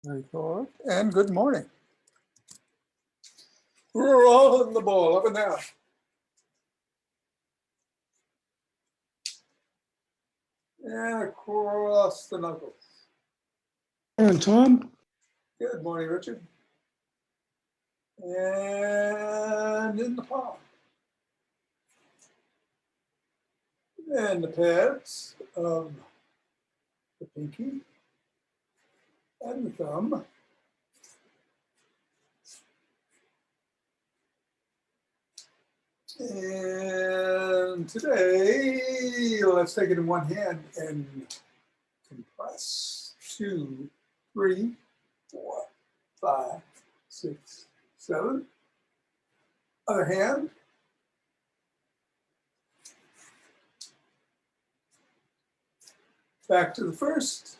Very good. And good morning. We're rolling the ball up and down. And across the knuckles. Morning, Tom. Good morning, Richard. And in the palm. And the pads of the pinky and the thumb. And today, let's take it in one hand and compress. 2, 3, 4, 5, 6, 7. Other hand. Back to the first.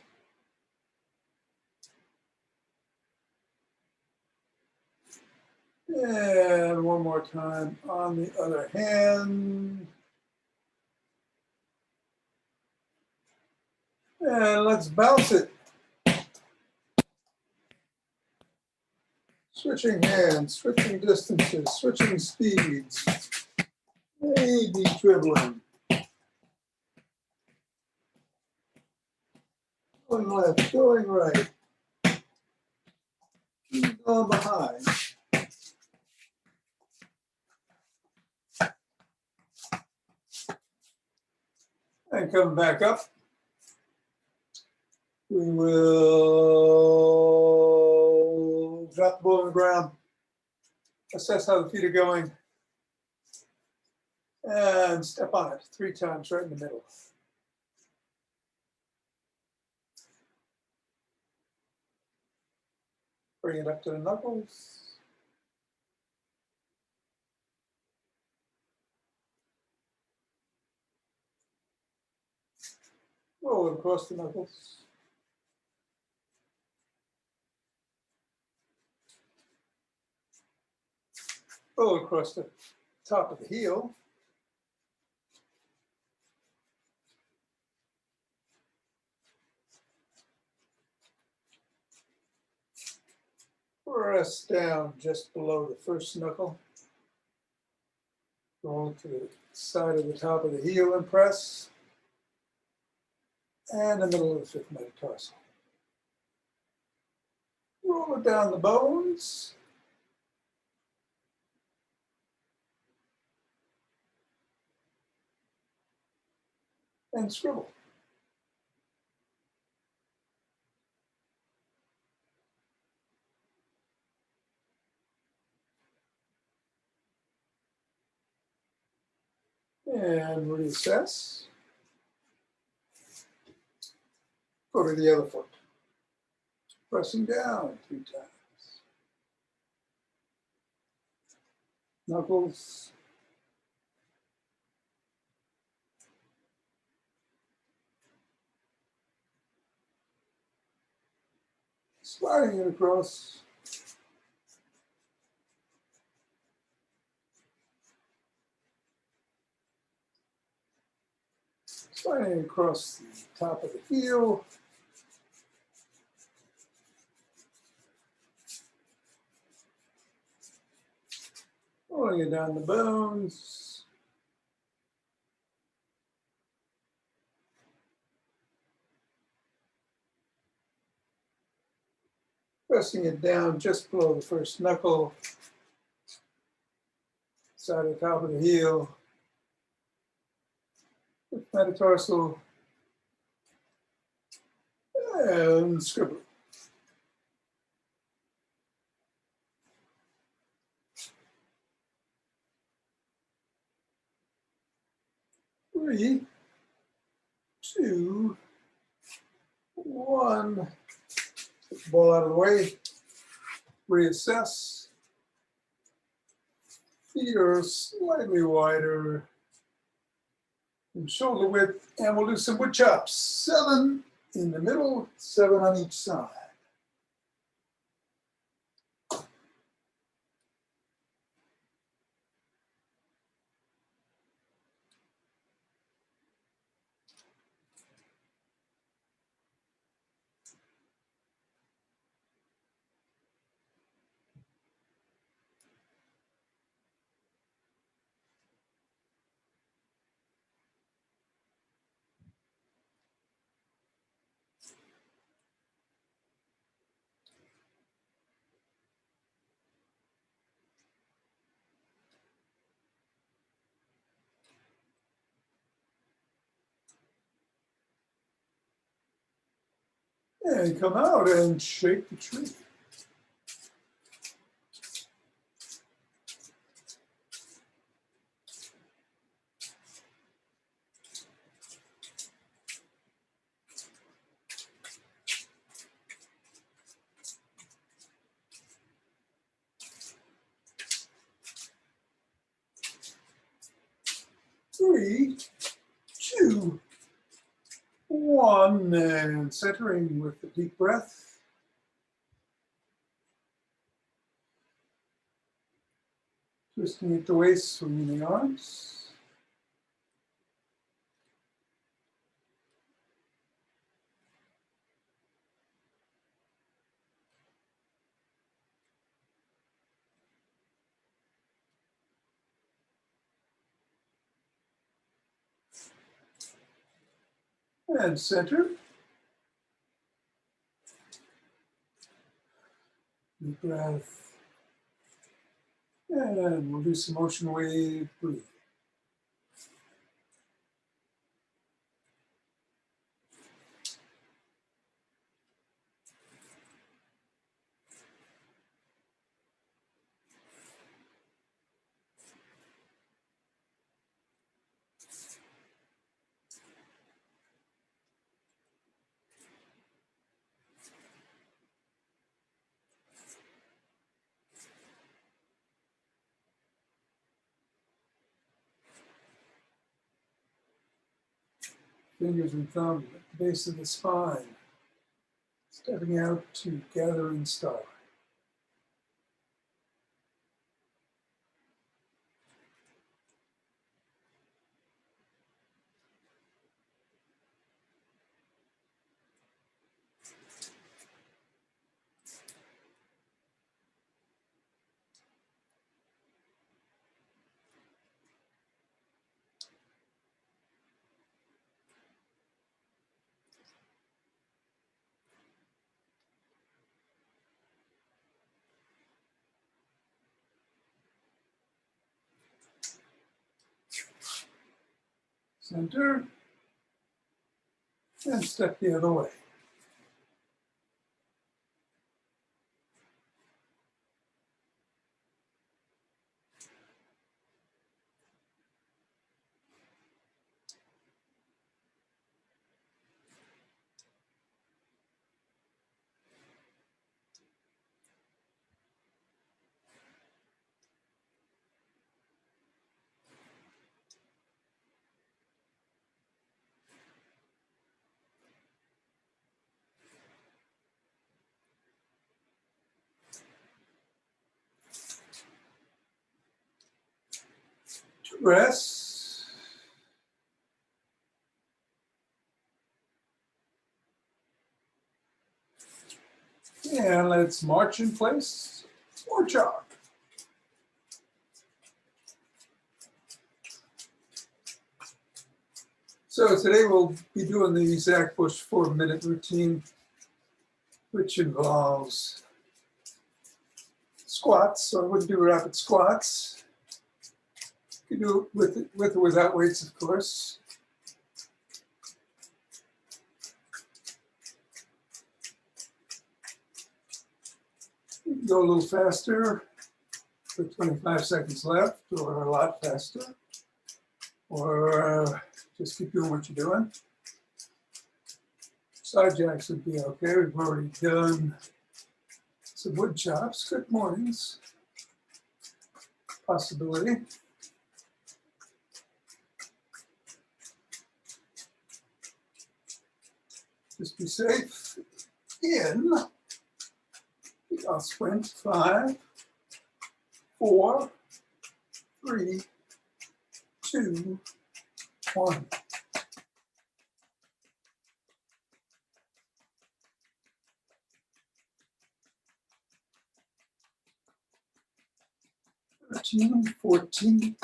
And one more time on the other hand. And let's bounce it. Switching hands, switching distances, switching speeds. Maybe dribbling. Going left, going right. Going behind. And come back up. We will drop the ball on the ground. Assess how the feet are going. And step on it 3 times right in the middle. Bring it up to the knuckles. Roll it across the knuckles. Roll across the top of the heel. Press down just below the first knuckle. Roll to the side of the top of the heel and press. And the middle of the 5th metatarsal. Roll it down the bones. And scribble. And reassess. Go to the other foot. Pressing down 3 times. Knuckles. Sliding it across. Sliding across the top of the heel. Rolling it down the bones. Pressing it down just below the first knuckle. Side of the top of the heel. 5th metatarsal. And scribble. Three, 2, 1. Put the ball out of the way. Reassess. Feet are slightly wider than shoulder width, and we'll do some wood chops. 7 in the middle, 7 on each side. And come out and shake the tree. Three, two, one, and centering with a deep breath. Twisting at the waist, swinging the arms. And center. Deep breath. And we'll do some motion wave breathe. Fingers and thumb at the base of the spine. Stepping out to gathering star. Center. And step the other way. Two breaths. And let's march in place or jog. So today we'll be doing the Zach Bush 4-minute routine, which involves squats. So I wouldn't do rapid squats. You can do it with or without weights, of course. You can go a little faster with 25 seconds left, or a lot faster, or just keep doing what you're doing. Side jacks would be okay. We've already done some wood chops. Good mornings. Possibility. Just be safe. In. I'll sprint. 5, 4, 3, 2, 1. Thirteen, 14,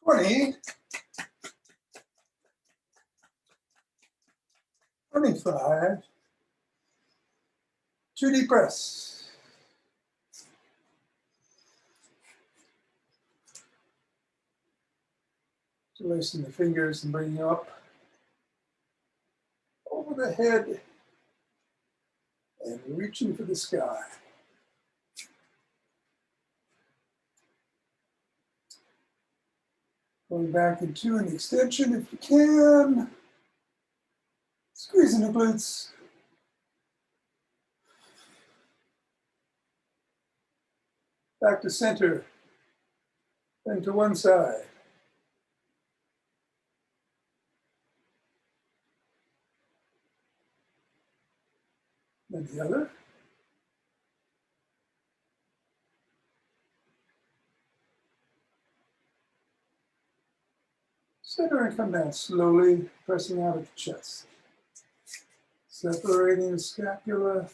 20, 25. 2 deep breaths. So Releasing the fingers and bringing up over the head and reaching for the sky. Going back into an extension if you can. Squeezing the glutes. Back to center. Then to one side. Then the other. Center and come down slowly, pressing out at the chest. Separating the scapula.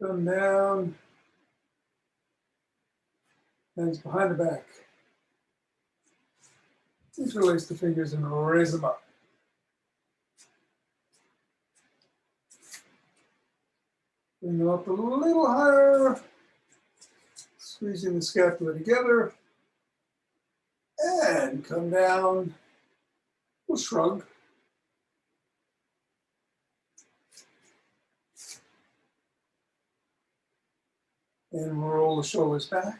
Come down. Hands behind the back. Interlace the fingers and raise them up. Bring them up a little higher. Squeezing the scapula together. And come down. We'll shrug. And roll the shoulders back.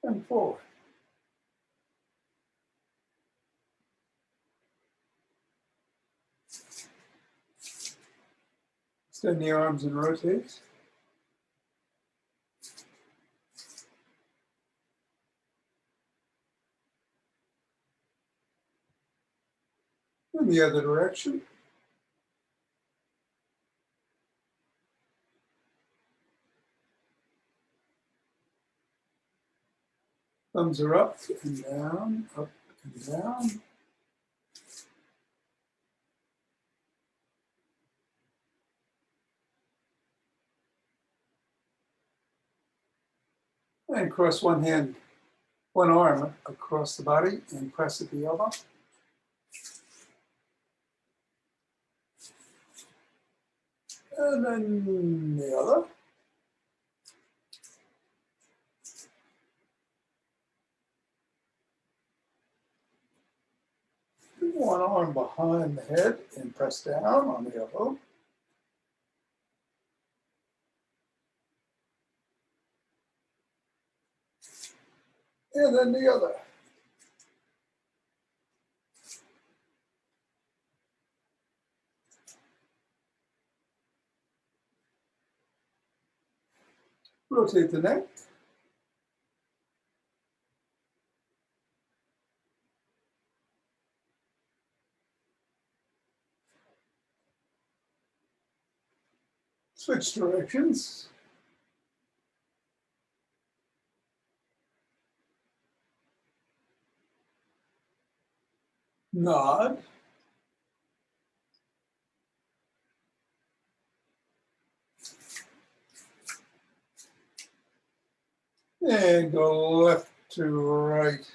And forward. Extend the arms and rotate. In the other direction. Thumbs are up and down, up and down. And cross one arm across the body and press at the elbow. And then the other. One arm behind the head and press down on the elbow. And then the other. Rotate the neck. Switch directions. Nod. And go left to right,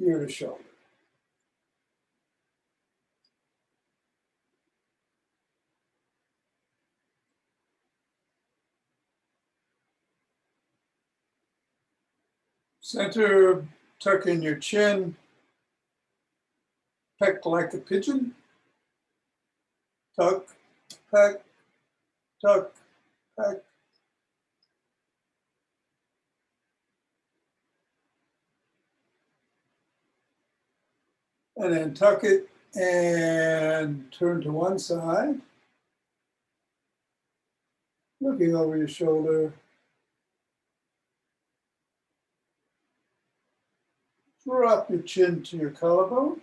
ear to shoulder. Center, tuck in your chin, peck like a pigeon. Tuck, peck, tuck, peck. And then tuck it and turn to one side. Looking over your shoulder. Drop your chin to your collarbone.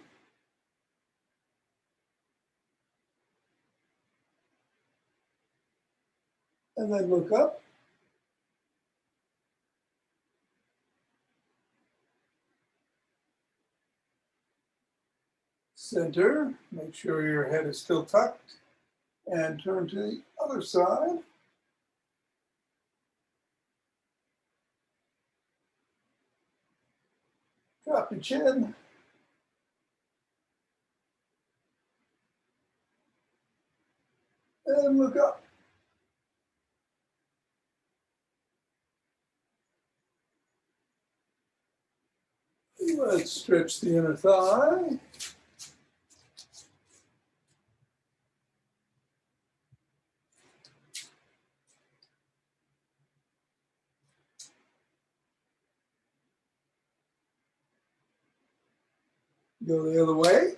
And then look up. Center, make sure your head is still tucked. And turn to the other side. Drop your chin. And look up. Let's stretch the inner thigh. Go the other way.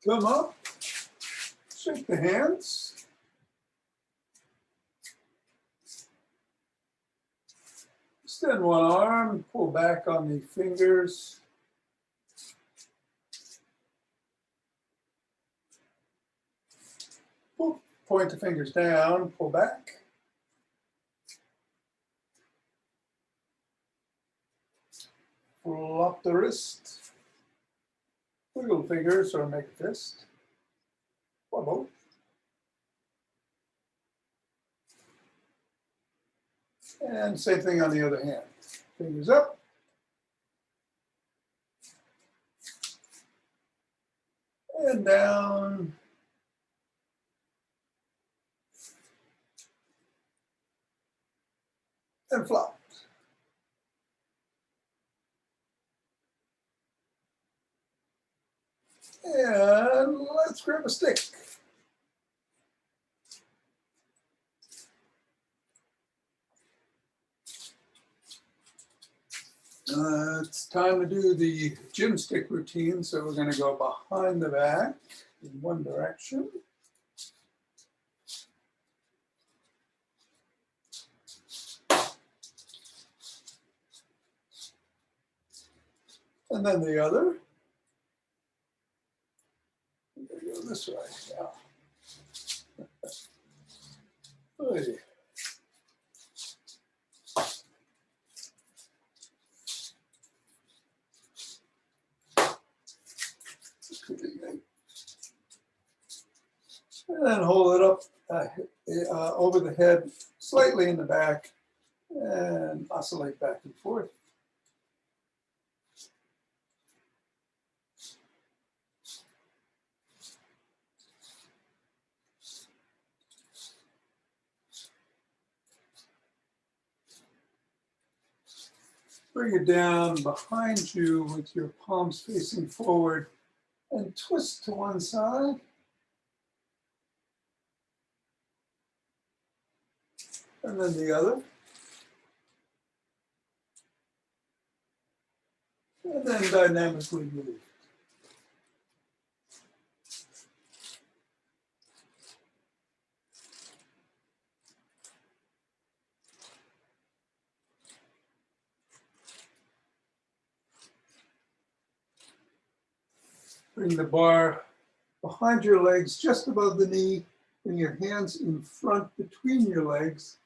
Come up. Shake the hands. Extend one arm. Pull back on the fingers. Point the fingers down. Pull back. Flop the wrist. Wiggle the fingers or make a fist. Or both. And same thing on the other hand. Fingers up. And down. And flop. And let's grab a stick. It's time to do the gym stick routine. So we're going to go behind the back in one direction. And then the other. We're going to go this way now. Hey. And then hold it up over the head, slightly in the back, and oscillate back and forth. Bring it down behind you with your palms facing forward and twist to one side. And then the other. And then dynamically move. Bring the bar behind your legs, just above the knee. Bring your hands in front between your legs.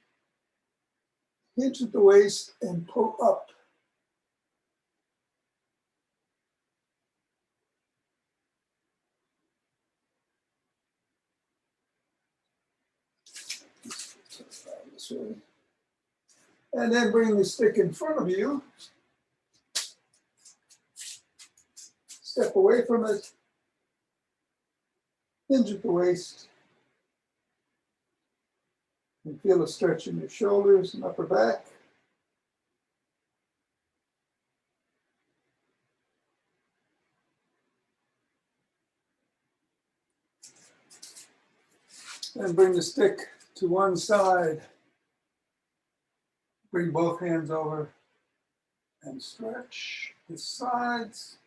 Hinge at the waist and pull up. This way. And then bring the stick in front of you. Step away from it. Hinge at the waist. And feel a stretch in your shoulders and upper back. Then bring the stick to one side. Bring both hands over and stretch the sides.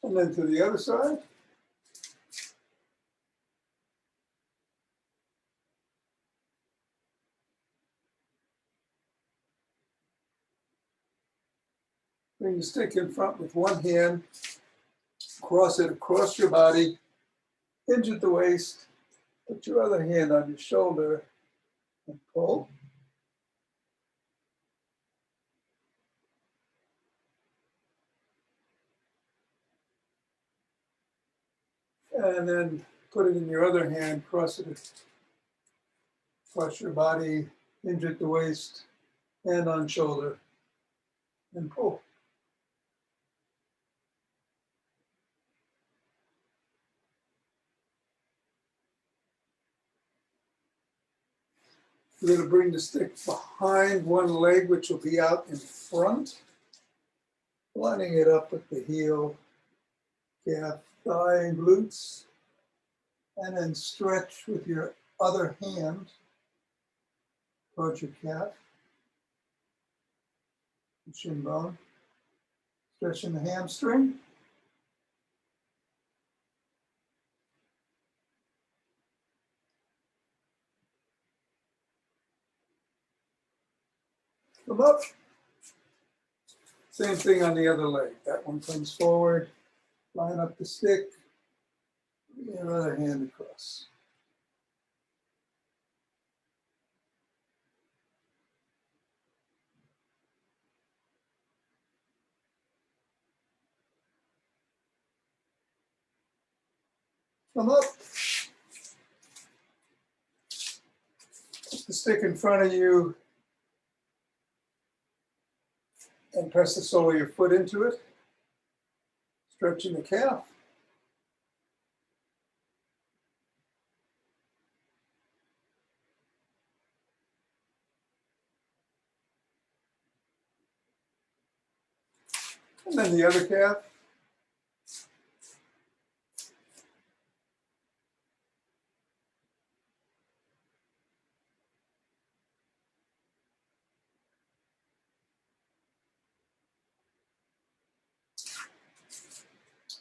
And then to the other side. Bring the stick in front with one hand. Cross it across your body. Hinge at the waist. Put your other hand on your shoulder and pull. And then put it in your other hand, cross it across your body, hinge at the waist, hand on shoulder, and pull. We're going to bring the stick behind one leg, which will be out in front, lining it up with the heel, calf, thigh, and glutes, and then stretch with your other hand towards your calf, the shin bone, stretching the hamstring. Come up. Same thing on the other leg. That one comes forward, line up the stick, your other hand across. Come up. Put the stick in front of you and press the sole of your foot into it, stretching the calf. And then the other calf.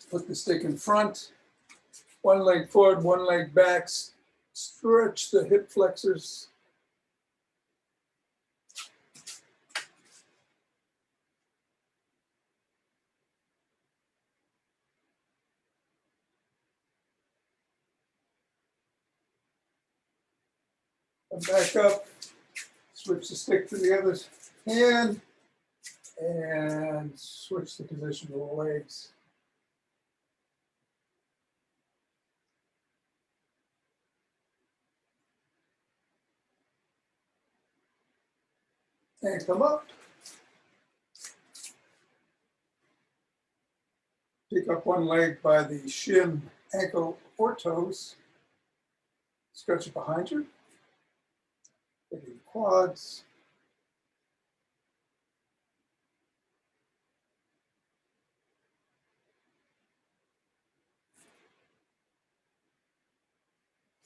Put the stick in front, one leg forward, one leg back, stretch the hip flexors. Come back up, switch the stick to the other hand, and switch the position of the legs. And come up. Pick up one leg by the shin, ankle, or toes. Stretch it behind you. Hitting the quads.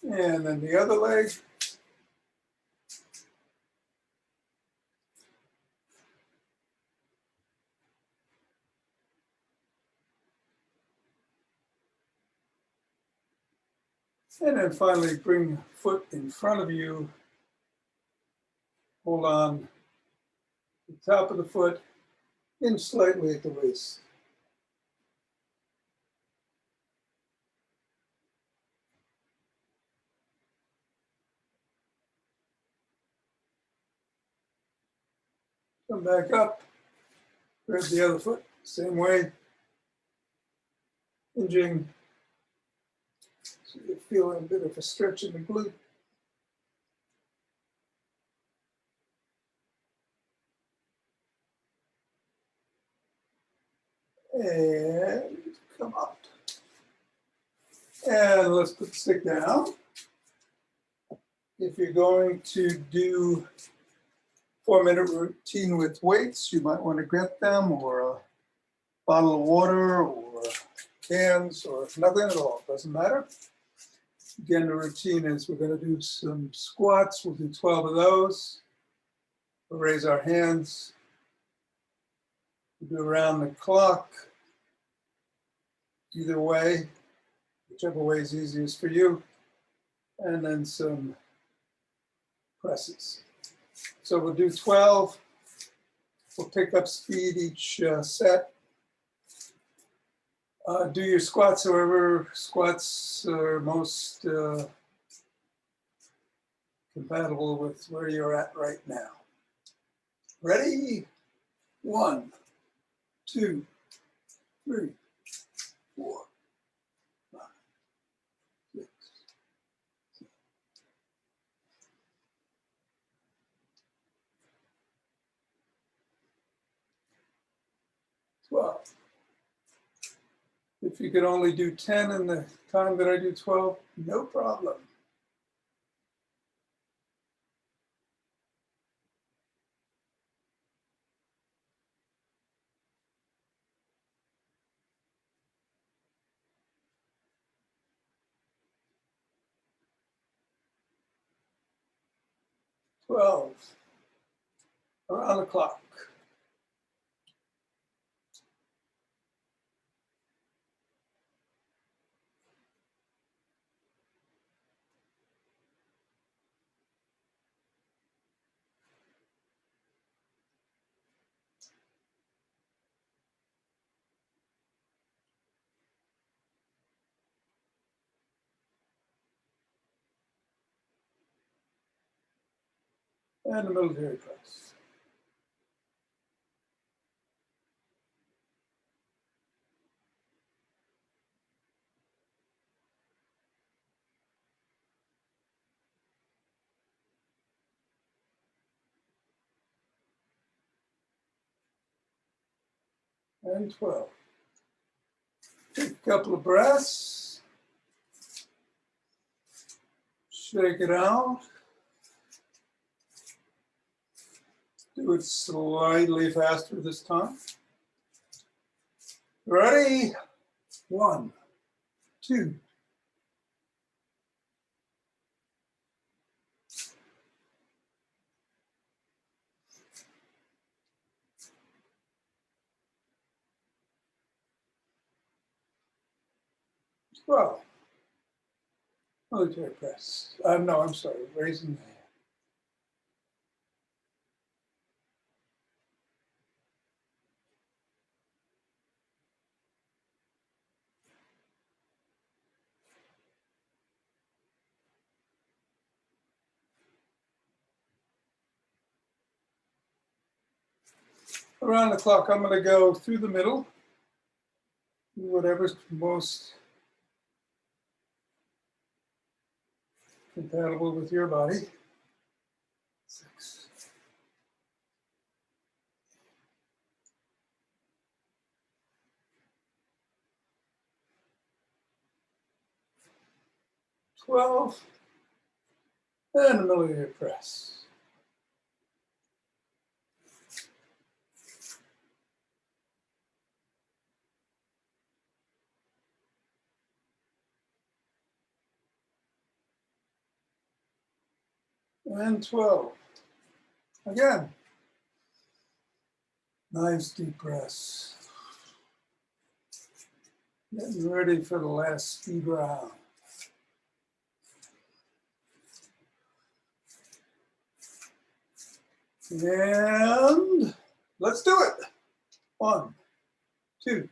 And then the other leg. And then finally bring foot in front of you. Hold on the top of the foot, in slightly at the waist. Come back up, grab the other foot, same way, hinging, so you're feeling a bit of a stretch in the glute. And come up. And let's put the stick down. If you're going to do 4-minute routine with weights, you might want to get them, or a bottle of water, or cans, or nothing at all, doesn't matter. Again, the routine is we're going to do some squats. We'll do 12 of those. We'll raise our hands. We'll do around the clock. Either way, whichever way is easiest for you. And then some presses. So we'll do 12. We'll pick up speed each set. Do your squats however squats are most compatible with where you're at right now. Ready? 1, 2, 3, 4, 5, If you could only do 10 in the time that I do 12, no problem. Twelve, around the clock. And the military press. And 12. Take a couple of breaths. Shake it out. Do it slightly faster this time. Ready? 1, 2. Well, military press. No, I'm sorry, raising the hand. Around the clock, I'm going to go through the middle, whatever's most compatible with your body. 6. 12. And a military press. And 12. Again. Nice deep breaths. Getting ready for the last speed round. And let's do it. 1, 2.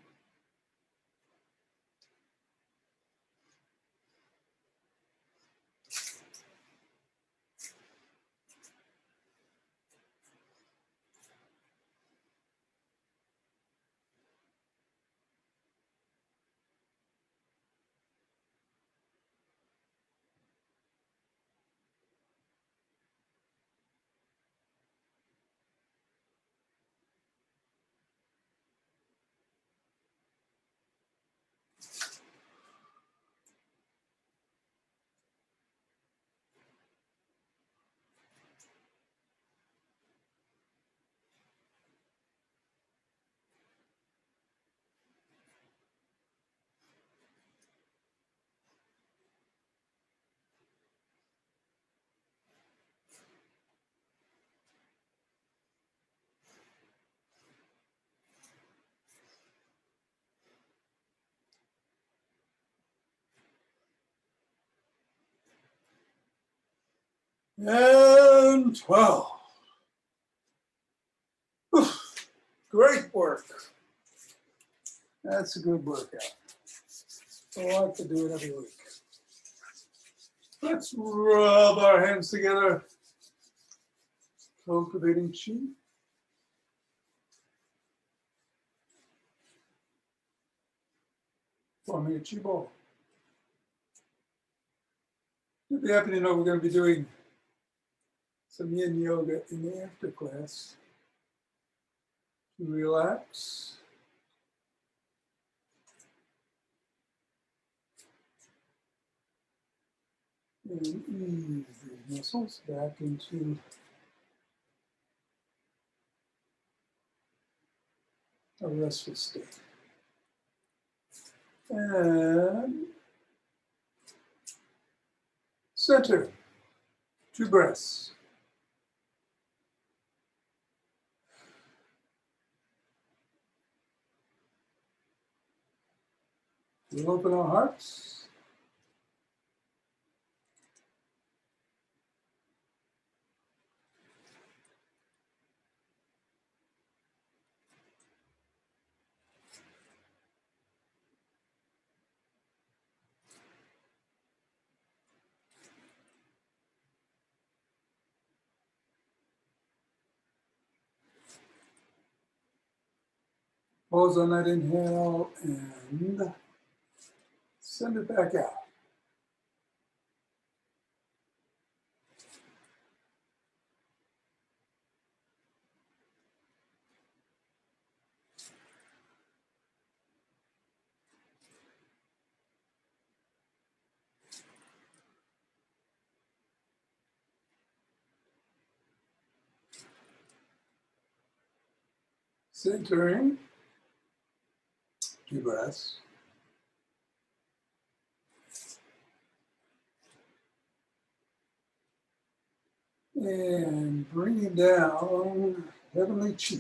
12. Oof, great work. That's a good workout. I like to do it every week. Let's rub our hands together, cultivating chi. Forming a chi ball. You'll be happy to know we're going to be doing some yin yoga in the after class. Relax. And ease these muscles back into a restful state. And center, 2 breaths. We'll open our hearts. Pause on that inhale and send it back out. Centering, 2 breaths. And bringing down heavenly chi.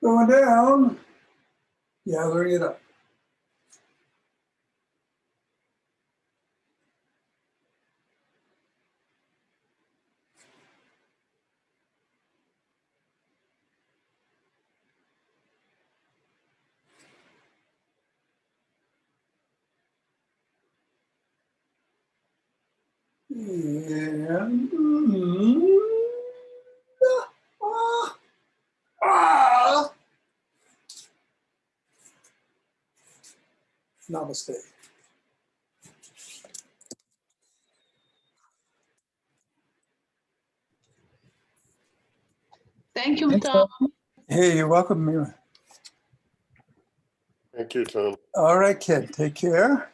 Going down, gathering it up. And namaste. Thank you, Tom. Hey, you're welcome, Mira. Thank you, Tom. All right, kid, take care.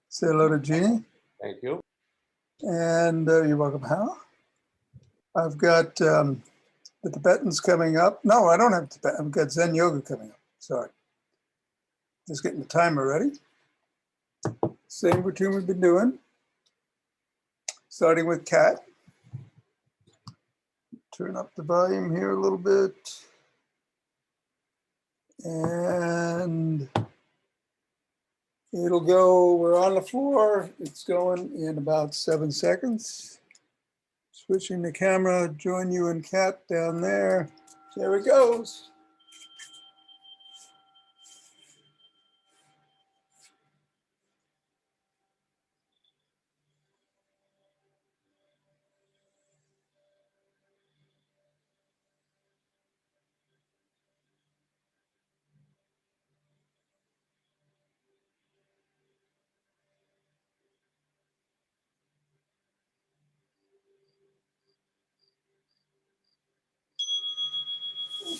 Say hello to Jeannie. Thank you. And you're welcome, Hal. I've got the Tibetans coming up. No, I don't have Tibetan. I've got Zen Yoga coming up. Sorry. Just getting the timer ready. Same routine we've been doing. Starting with cat. Turn up the volume here a little bit. And it'll go, we're on the floor. It's going in about 7 seconds. Switching the camera, join you and cat down there. There it goes.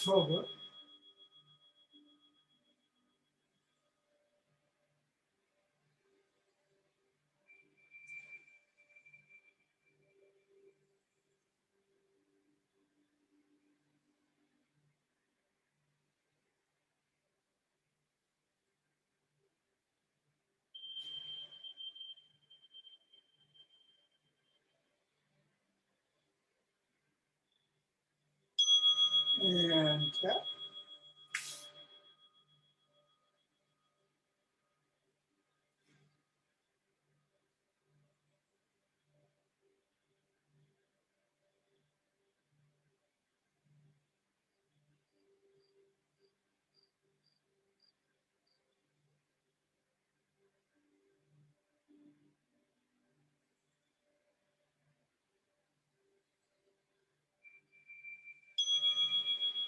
Over. And cat.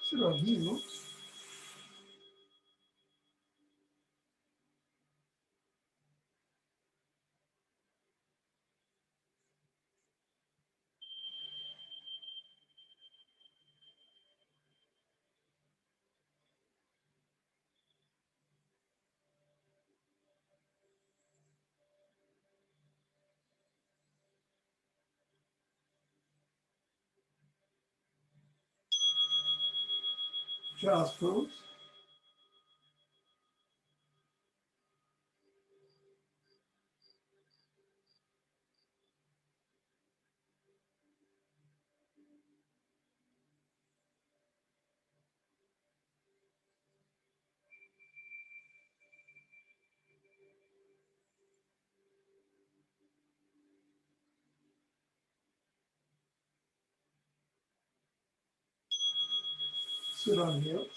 Sit on heels. Child's pose. Sit on heels.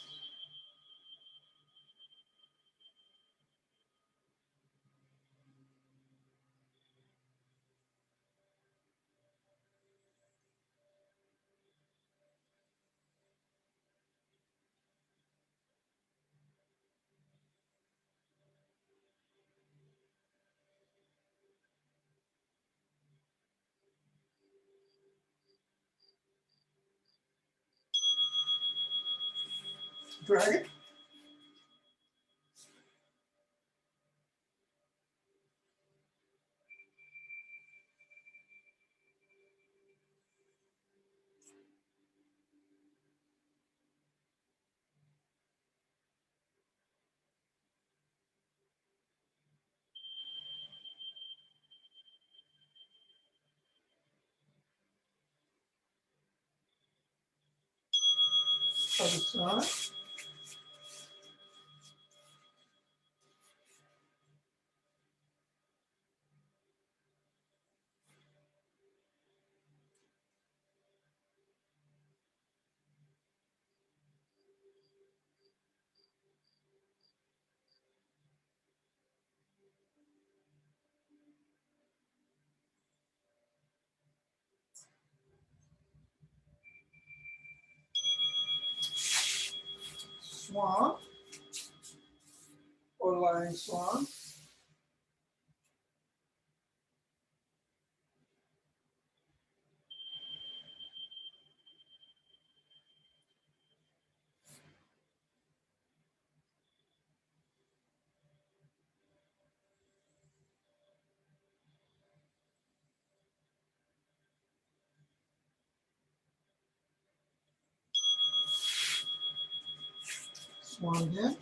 Dragon. Other side. Swan or lying swan. Swan again.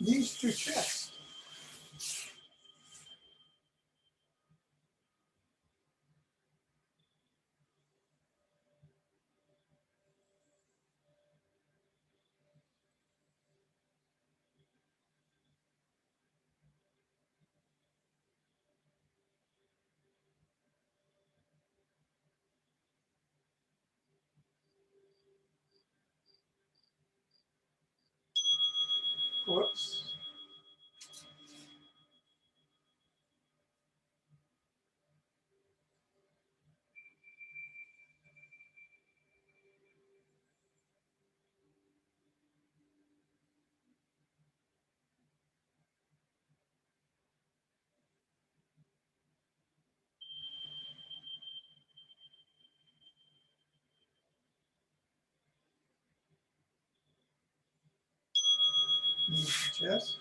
Knees to chest. Whoops. Knees to chest.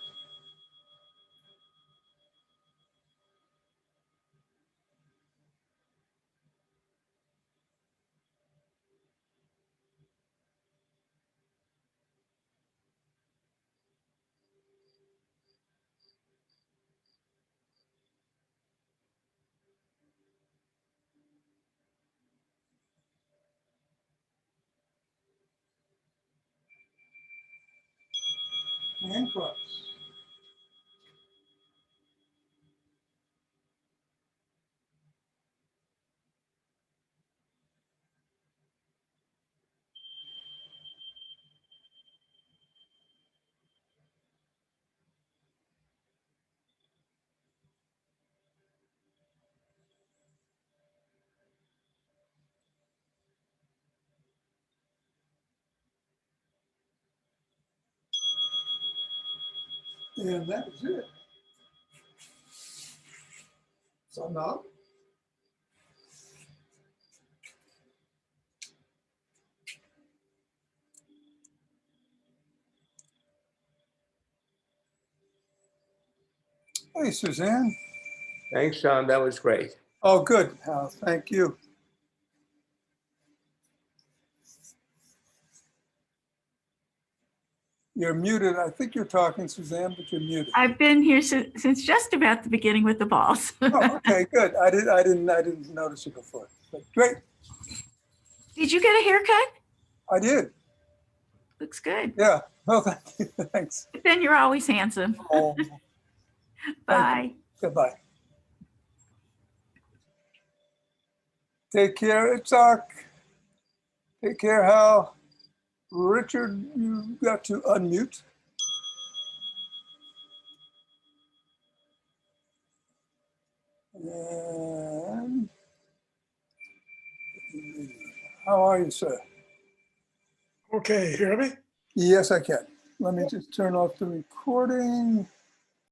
and cross. And that is it. So now, hey, Suzanne. Thanks, John. That was great. Oh, good. Thank you. You're muted. I think you're talking, Suzanne, but you're muted. I've been here since just about the beginning with the balls. Oh, okay, good. I didn't notice it before. But great. Did you get a haircut? I did. Looks good. Yeah. Well, thank you. Thanks. Then you're always handsome. Oh, Bye. goodbye. Take care, Itzhak. Take care, Hal. Richard, you got to unmute. And how are you, sir? Okay, hear me? Yes, I can. Let me just turn off the recording.